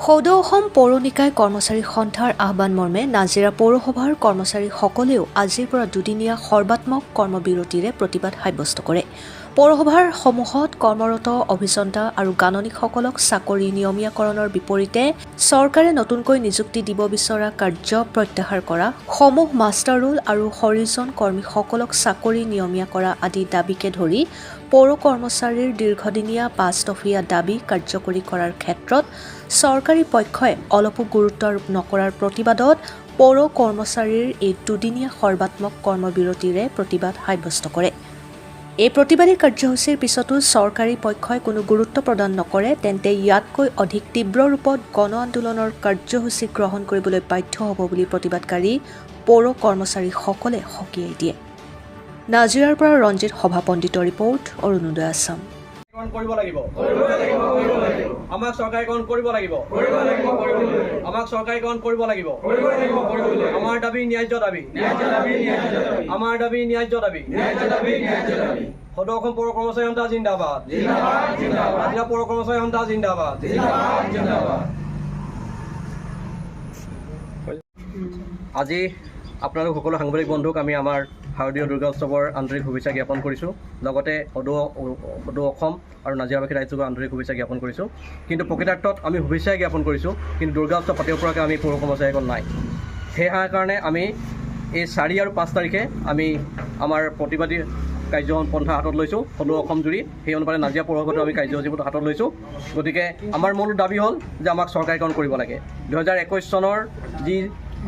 সৌদ অসম পৌৰ নিকায় কৰ্মচাৰী সন্থাৰ আহ্বান মৰ্মে নাজিৰা পৌৰসভাৰ কৰ্মচাৰীসকলেও আজিৰ পৰা দুদিনীয়া সৰ্বাত্মক কৰ্মবিৰতিৰে প্ৰতিবাদ সাব্যস্ত কৰে। পৌৰসভাৰ সমূহত কৰ্মৰত অভিযন্তা আৰু গাণনিকসকলক চাকৰি নিয়মীয়াকৰণৰ বিপৰীতে চৰকাৰে নতুনকৈ নিযুক্তি দিব বিচৰা কাৰ্য প্ৰত্যাহাৰ কৰা, সমূহ মাষ্টাৰ ৰোল আৰু হৰিজন কৰ্মীসকলক চাকৰি নিয়মীয়া কৰা আদি দাবীকে ধৰি পৌৰ কৰ্মচাৰীৰ দীৰ্ঘদিনীয়া ৫ দফীয়া দাবী কাৰ্যকৰী কৰাৰ ক্ষেত্ৰত চৰকাৰী পক্ষই অলপো গুৰুত্ব আৰোপ নকৰাৰ প্ৰতিবাদত পৌৰ কৰ্মচাৰীৰ এই দুদিনীয়া সৰ্বাত্মক কৰ্মবিৰতিৰে প্ৰতিবাদ সাব্যস্ত কৰে। এই প্ৰতিবাদী কাৰ্যসূচীৰ পিছতো চৰকাৰী পক্ষই কোনো গুৰুত্ব প্ৰদান নকৰে তেন্তে ইয়াতকৈ অধিক তীব্ৰ ৰূপত গণ আন্দোলনৰ কাৰ্যসূচী গ্ৰহণ কৰিবলৈ বাধ্য হ'ব বুলি প্ৰতিবাদকাৰী পৌৰ কৰ্মচাৰীসকলে সকীয়াই দিয়ে। নাজিৰাৰ পৰা ৰঞ্জিত সভাপণ্ডিতৰ ৰিপৰ্ট, অৰুণোদয় আছাম। কৰিব লাগিব আমাক চৰকাৰীকৰণ কৰিব লাগিব আমাক চৰকাৰীকৰণ কৰিব লাগিব আমাৰ দাবী ন্যায্য দাবী আমাৰ দাবী ন্যায্য দাবী সদৌ অসম পৌৰ কৰ্মচাৰী সন্থা জিন্দাবাদ জিলা পৌৰ কৰ্মচাৰী সন্থা জিন্দাবাদ আজি আপোনালোক সকলো সাংবাদিক বন্ধুক আমি আমাৰ শাৰদীয় দুৰ্গা উৎসৱৰ আন্তৰিক শুভেচ্ছা জ্ঞাপন কৰিছোঁ। লগতে সদৌ অসম আৰু নাজিৰাবাসী ৰাইজক আন্তৰিক শুভেচ্ছা জ্ঞাপন কৰিছোঁ। কিন্তু প্ৰকৃতাৰ্থত আমি শুভেচ্ছাই জ্ঞাপন কৰিছোঁ, কিন্তু দুৰ্গা উৎসৱ পাতিব পৰাকৈ আমি পৌৰ কৰ্মচাৰীসকল নাই। সেই কাৰণে আমি এই ৪ আৰু ৫ তাৰিখে আমি আমাৰ প্ৰতিবাদী কাৰ্যপন্থা হাতত লৈছোঁ সদৌ অসম জুৰি। সেই অনুপাতে নাজিৰা পৌৰসভাতো আমি কাৰ্যসূচী হাতত লৈছোঁ। গতিকে আমাৰ মূল দাবী হ'ল যে আমাক চৰকাৰীকৰণ কৰিব লাগে। 2021 চনৰ যি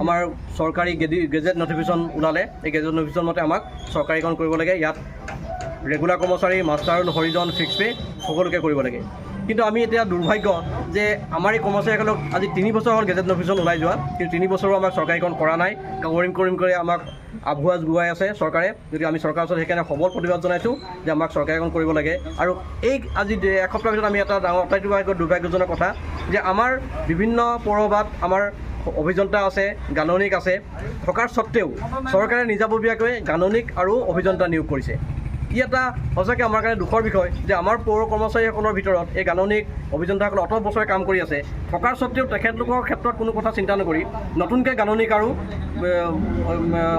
আমাৰ চৰকাৰী গেজেট নটিফিকেশ্যন ওলালে, এই গেজেট নটিফিকেশ্যন মতে আমাক চৰকাৰীকৰণ কৰিব লাগে। ইয়াত ৰেগুলাৰ কৰ্মচাৰী, মাষ্টাৰ ৰোল, হৰিজন, ফিক্স পে সকলোকে কৰিব লাগে। কিন্তু আমি এতিয়া দুৰ্ভাগ্য যে আমাৰ এই কৰ্মচাৰীসকলক আজি 3 বছৰ হ'ল গেজেট নটিফিকেশ্যন ওলাই যোৱা, কিন্তু 3 বছৰো আমাক চৰকাৰীকৰণ কৰা নাই। কৰিম কৰি আমাক আভুৱাজ গুৱাই আছে চৰকাৰে। যদি আমি চৰকাৰৰ ওচৰত সেইকাৰণে সবল প্ৰতিবাদ জনাইছোঁ যে আমাক চৰকাৰীকৰণ কৰিব লাগে। আৰু এই আজি এসপ্তাহৰ ভিতৰত আমি এটা ডাঙৰ অত্যাধিক দুৰ্ভাগ্যজনক কথা যে আমাৰ বিভিন্ন পৌৰসভাত আমাৰ অভিযন্তা আছে, গাণনিক আছে, থকাৰ স্বত্তেও চৰকাৰে নিজাববীয়াকৈ গাণনিক আৰু অভিযন্তা নিয়োগ কৰিছে। ই এটা সঁচাকৈ আমাৰ কাৰণে দুখৰ বিষয় যে আমাৰ পৌৰ কৰ্মচাৰীসকলৰ ভিতৰত এই গাণনিক অভিযন্তাসকলে অত বছৰে কাম কৰি আছে, থকাৰ স্বত্তেও তেখেতলোকৰ ক্ষেত্ৰত কোনো কথা চিন্তা নকৰি নতুনকৈ গাণনিক আৰু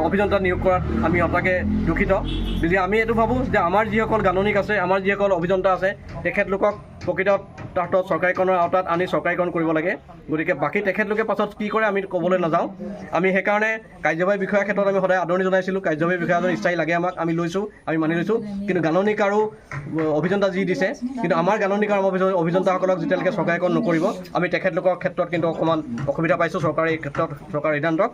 অভিযন্তা নিয়োগ কৰাত আমি সঁচাকৈ দুখিত। যদি আমি এইটো ভাবোঁ যে আমাৰ যিসকল গাণনিক আছে, আমাৰ যিসকল অভিযন্তা আছে, তেখেতলোকক প্ৰকৃতত তাহাঁতক চৰকাৰীকৰণৰ আওতাত আনি চৰকাৰীকৰণ কৰিব লাগে। গতিকে বাকী তেখেতলোকে পাছত কি কৰে আমি ক'বলৈ নাযাওঁ। আমি সেইকাৰণে কাৰ্যবাহী বিষয়াৰ ক্ষেত্ৰত আমি সদায় আদৰণি জনাইছিলোঁ। কাৰ্যবাহী বিষয়াজন স্থায়ী লাগে আমাক, আমি লৈছোঁ, আমি মানি লৈছোঁ। কিন্তু গাণনিক আৰু অভিযন্তা যি দিছে, কিন্তু আমাৰ গাণনিক আৰু অভিযন্তাসকলক যেতিয়ালৈকে চৰকাৰীকৰণ নকৰিব আমি তেখেতলোকৰ ক্ষেত্ৰত কিন্তু অকণমান অসুবিধা পাইছোঁ। চৰকাৰে এই ক্ষেত্ৰত চৰকাৰৰ সিদ্ধান্তক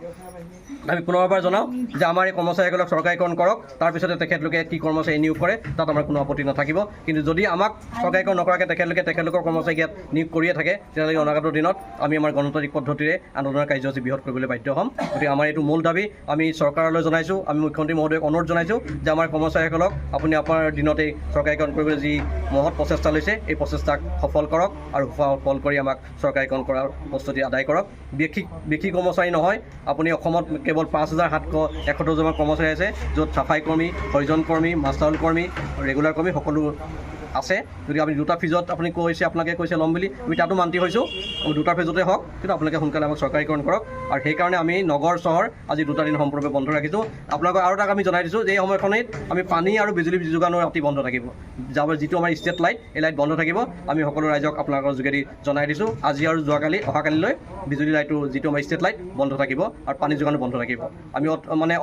আমি পুনৰবাৰ জনাওঁ যে আমাৰ এই কৰ্মচাৰীসকলক চৰকাৰীকৰণ কৰক, তাৰপিছতে তেখেতলোকে কি কৰ্মচাৰী নিয়োগ কৰে তাত আমাৰ কোনো আপত্তি নাথাকিব। কিন্তু যদি আমাক চৰকাৰীকৰণ নকৰাকৈ তেখেতলোকৰ কৰ্মচাৰী ইয়াত নিয়োগ কৰিয়ে থাকে, তেতিয়াহ'লে অনাগত দিনত আমি আমাৰ গণতান্ত্ৰিক পদ্ধতিৰে আন্দোলনৰ কাৰ্যসূচী বৃহৎ কৰিবলৈ বাধ্য হ'ম। গতিকে আমাৰ এইটো মূল দাবী আমি চৰকাৰলৈ জনাইছোঁ। আমি মুখ্যমন্ত্ৰী মহোদয়ক অনুৰোধ জনাইছোঁ যে আমাৰ কৰ্মচাৰীসকলক আপুনি আপোনাৰ দিনতেই চৰকাৰীকৰণ কৰিবলৈ যি মহৎ প্ৰচেষ্টা লৈছে, এই প্ৰচেষ্টাক সফল কৰক আৰু সফল কৰি আমাক চৰকাৰীকৰণ কৰাৰ প্ৰস্তুতি আদায় কৰক। বিশেষ কৰ্মচাৰী নহয়, আপুনি অসমত কেৱল 5,771জন কৰ্মচাৰী আছে, য'ত চাফাই কৰ্মী, হৰিজন কৰ্মী, মাষ্টাৰ ৰোল কৰ্মী, ৰেগুলাৰ কৰ্মী সকলো আছে। যদি আপুনি 2টা ফেজত আপুনি আপোনালোকে কৈছে ল'ম বুলি, আমি তাতো মান্তি হৈছোঁ। 2টা ফেজতে হওক, কিন্তু আপোনালোকে সোনকালে আমাক চৰকাৰীকৰণ কৰক। আৰু সেইকাৰণে আমি নগৰ চহৰ আজি 2টা দিন সম্পূৰ্ণৰূপে বন্ধ ৰাখিছোঁ। আপোনালোকক আৰু এটা আমি জনাই দিছোঁ যে এই সময়খিনিত আমি পানী আৰু বিজুলী যোগানৰ অতি বন্ধ থাকিব। যিটো আমাৰ ষ্ট্ৰীট লাইট, এই লাইট বন্ধ থাকিব। আমি সকলো ৰাইজক আপোনালোকৰ যোগেদি জনাই দিছোঁ। আজি আৰু অহাকালিলৈ বিজুলী লাইটটো যিটো আমাৰ ষ্ট্ৰীট লাইট বন্ধ থাকিব আৰু পানী যোগানো বন্ধ থাকিব। আমি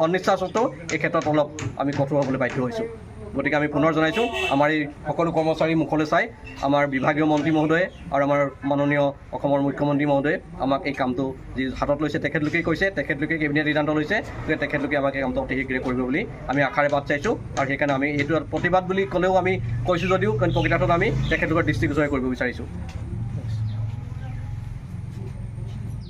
অনিচ্ছা সত্ত্বেও এই ক্ষেত্ৰত অলপ আমি কঠোৰ হ'বলৈ বাধ্য হৈছোঁ। গতিকে আমি পুনৰ জনাইছোঁ আমাৰ এই সকলো কৰ্মচাৰী মুখলৈ চাই আমাৰ বিভাগীয় মন্ত্ৰী মহোদয়ে আৰু আমাৰ মাননীয় অসমৰ মুখ্যমন্ত্ৰী মহোদয়ে আমাক এই কামটো যি হাতত লৈছে, তেখেতলোকেই কৈছে, তেখেতলোকে কেবিনেট সিদ্ধান্ত লৈছে যে তেখেতলোকে আমাক এই কামটো অতি শীঘ্ৰে কৰিব বুলি আমি আশাৰে বাট চাইছোঁ। আৰু সেইকাৰণে আমি এইটো প্ৰতিবাদ বুলি ক'লেও আমি কৈছোঁ যদিও, কিন্তু প্ৰকৃতাৰ্থত আমি তেখেতলোকৰ দৃষ্টিগোচৰ কৰিব বিচাৰিছোঁ।